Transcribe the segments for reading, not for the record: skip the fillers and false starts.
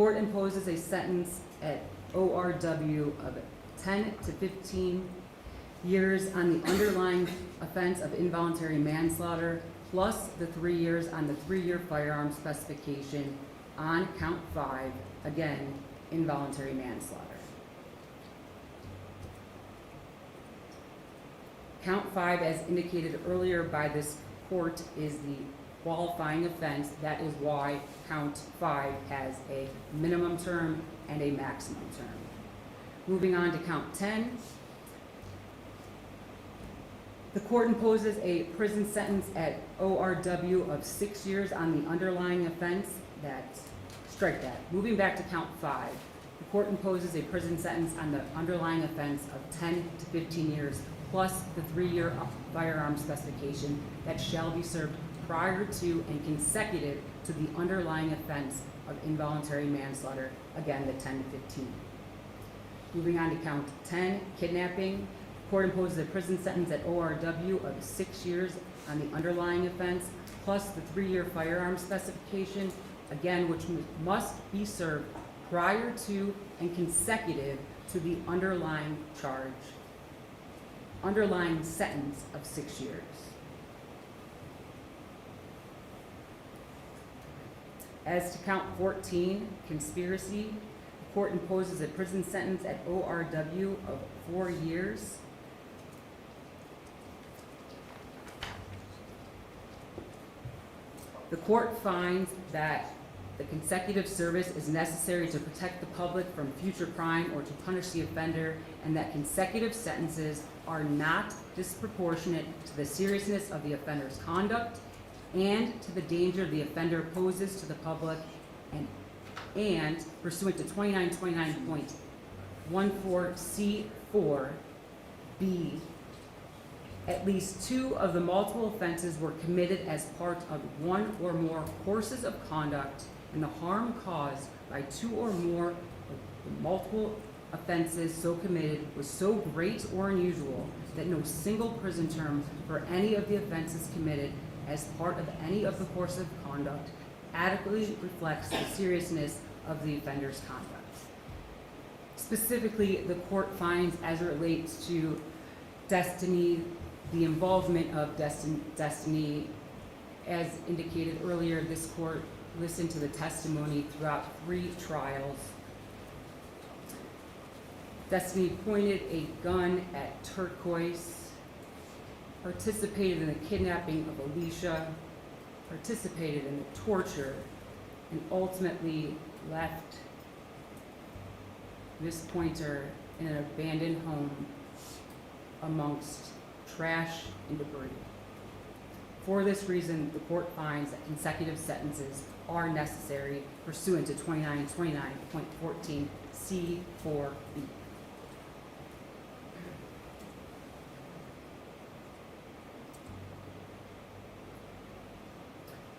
court imposes a sentence at ORW of 10 to 15 years on the underlying offense of involuntary manslaughter, plus the 3 years on the 3-year firearm specification on count 5, again, involuntary manslaughter. Count 5, as indicated earlier by this court, is the qualifying offense. That is why count 5 has a minimum term and a maximum term. Moving on to count 10. The court imposes a prison sentence at ORW of 6 years on the underlying offense. Strike that. Moving back to count 5. The court imposes a prison sentence on the underlying offense of 10 to 15 years plus the 3-year firearm specification that shall be served prior to and consecutive to the underlying offense of involuntary manslaughter, again, the 10 to 15. Moving on to count 10, kidnapping. The court imposes a prison sentence at ORW of 6 years on the underlying offense, plus the 3-year firearm specification, again, which must be served prior to and consecutive to the underlying sentence of 6 years. As to count 14, conspiracy, the court imposes a prison sentence at ORW of 4 years. The court finds that the consecutive service is necessary to protect the public from future crime or to punish the offender, and that consecutive sentences are not disproportionate to the seriousness of the offender's conduct and to the danger the offender poses to the public, and pursuant to 2929.14C4B, at least 2 of the multiple offenses were committed as part of 1 or more courses of conduct, and the harm caused by 2 or more of the multiple offenses so committed was so great or unusual that no single prison term for any of the offenses committed as part of any of the course of conduct adequately reflects the seriousness of the offender's conduct. Specifically, the court finds, as it relates to Destiny, the involvement of Destiny, as indicated earlier, this court listened to the testimony throughout 3 trials. Destiny pointed a gun at Turquoise, participated in the kidnapping of Alishah, participated in the torture, and ultimately left Miss Pointer in an abandoned home amongst trash and debris. For this reason, the court finds that consecutive sentences are necessary pursuant to 2929.14C4B.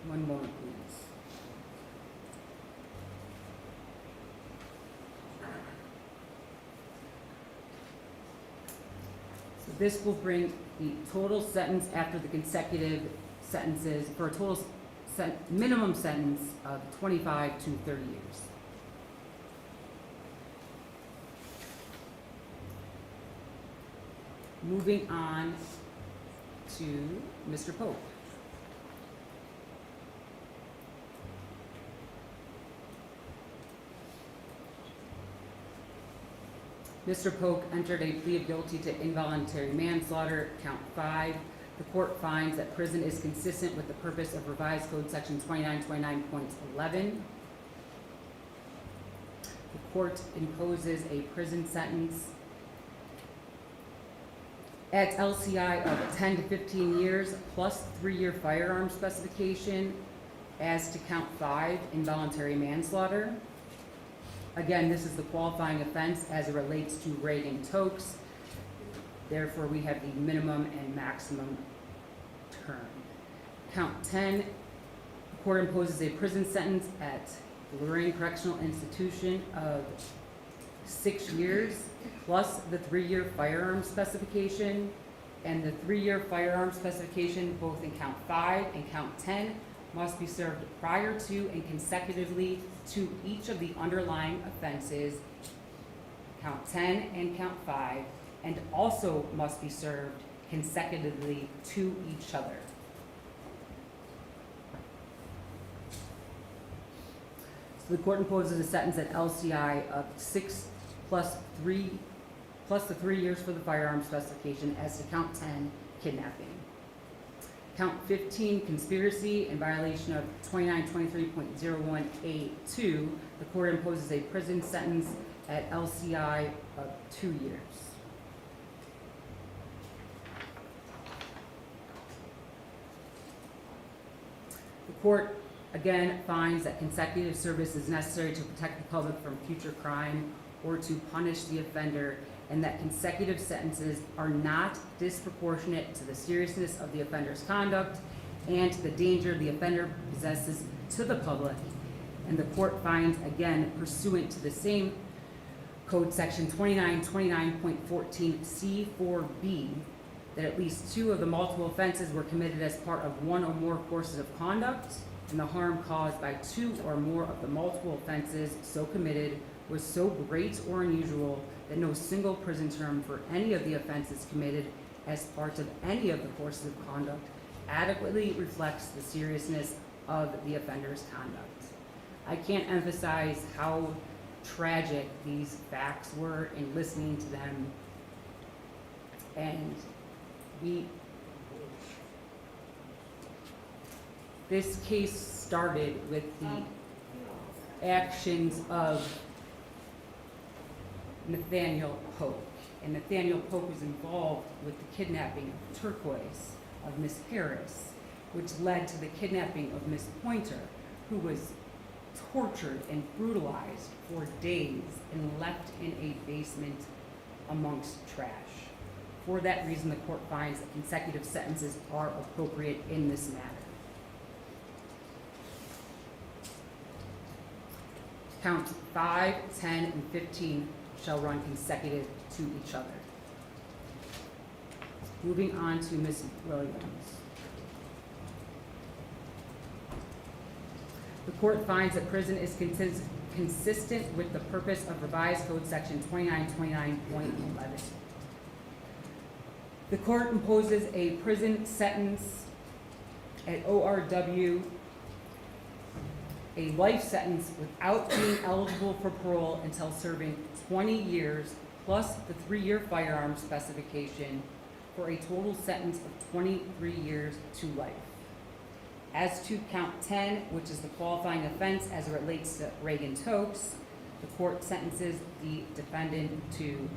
One moment, please. So this will bring the total sentence after the consecutive sentences for a total minimum sentence of 25 to 30 years. Moving on to Mr. Pope. Mr. Polk entered a plea of guilty to involuntary manslaughter, count 5. The court finds that prison is consistent with the purpose of revised code section 2929.11. The court imposes a prison sentence at LCI of 10 to 15 years plus 3-year firearm specification as to count 5, involuntary manslaughter. Again, this is the qualifying offense as it relates to raiding toques. Therefore, we have the minimum and maximum term. Count 10, the court imposes a prison sentence at Lorraine Correctional Institution of 6 years plus the 3-year firearm specification. And the 3-year firearm specification, both in count 5 and count 10, must be served prior to and consecutively to each of the underlying offenses, count 10 and count 5, and also must be served consecutively to each other. So the court imposes a sentence at LCI of 6 plus 3 plus the 3 years for the firearm specification as to count 10, kidnapping. Count 15, conspiracy in violation of 2923.01A2, the court imposes a prison sentence at LCI of 2 years. The court again finds that consecutive service is necessary to protect the public from future crime or to punish the offender, and that consecutive sentences are not disproportionate to the seriousness of the offender's conduct and to the danger the offender possesses to the public. And the court finds, again, pursuant to the same code section 2929.14C4B, that at least 2 of the multiple offenses were committed as part of 1 or more courses of conduct, and the harm caused by 2 or more of the multiple offenses so committed was so great or unusual that no single prison term for any of the offenses committed as part of any of the courses of conduct adequately reflects the seriousness of the offender's conduct. I can't emphasize how tragic these facts were in listening to them, and this case started with the actions of Nathaniel Polk. And Nathaniel Polk was involved with the kidnapping of Turquoise, of Miss Harris, which led to the kidnapping of Miss Pointer, who was tortured and brutalized for days and left in a basement amongst trash. For that reason, the court finds that consecutive sentences are appropriate in this matter. Counts 5, 10, and 15 shall run consecutive to each other. Moving on to Ms. Williams. The court finds that prison is consistent with the purpose of revised code section 2929.11. The court imposes a prison sentence at ORW, a life sentence without being eligible for parole until serving 20 years plus the 3-year firearm specification, for a total sentence of 23 years to life. As to count 10, which is the qualifying offense as it relates to Reagan Tokes, the court sentences the defendant to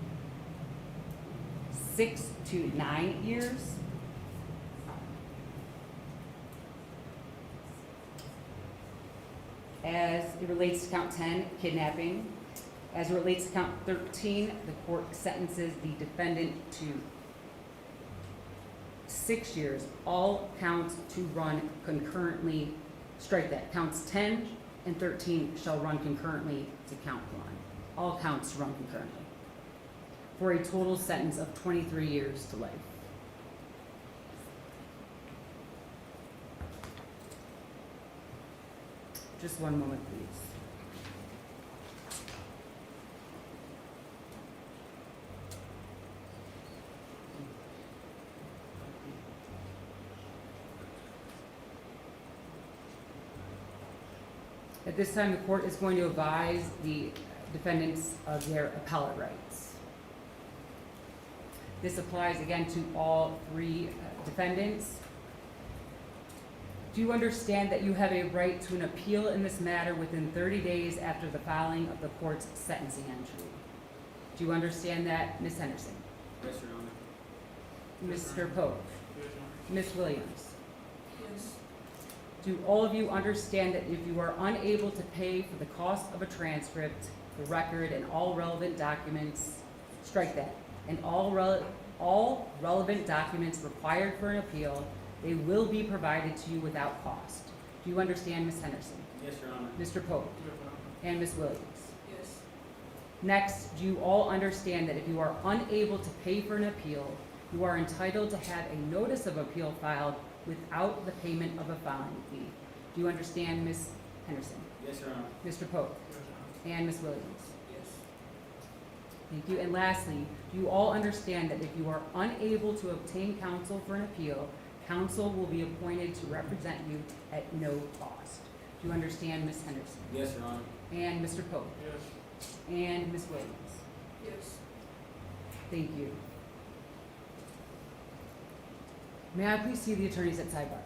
6 to 9 years. As it relates to count 10, kidnapping. As it relates to count 13, the court sentences the defendant to 6 years. All counts to run concurrently. Strike that. Counts 10 and 13 shall run concurrently to count 1. All counts run concurrently, for a total sentence of 23 years to life. Just one moment, please. At this time, the court is going to advise the defendants of their appellate rights. This applies again to all 3 defendants. Do you understand that you have a right to an appeal in this matter within 30 days after the filing of the court's sentencing entry? Do you understand that, Ms. Henderson? Yes, Your Honor. Mr. Pope? Yes, Your Honor. Ms. Williams? Yes. Do all of you understand that if you are unable to pay for the cost of a transcript, the record, and all relevant documents, strike that, and all relevant documents required for an appeal, they will be provided to you without cost? Do you understand, Ms. Henderson? Yes, Your Honor. Mr. Pope? Yes, Your Honor. And Ms. Williams? Yes. Next, do you all understand that if you are unable to pay for an appeal, you are entitled to have a notice of appeal filed without the payment of a filing fee? Do you understand, Ms. Henderson? Yes, Your Honor. Mr. Pope? And Ms. Williams? Yes. Thank you. And lastly, do you all understand that if you are unable to obtain counsel for an appeal, counsel will be appointed to represent you at no cost? Do you understand, Ms. Henderson? Yes, Your Honor. And Mr. Pope? Yes. And Ms. Williams? Yes. Thank you. May I please see the attorneys at sidebar?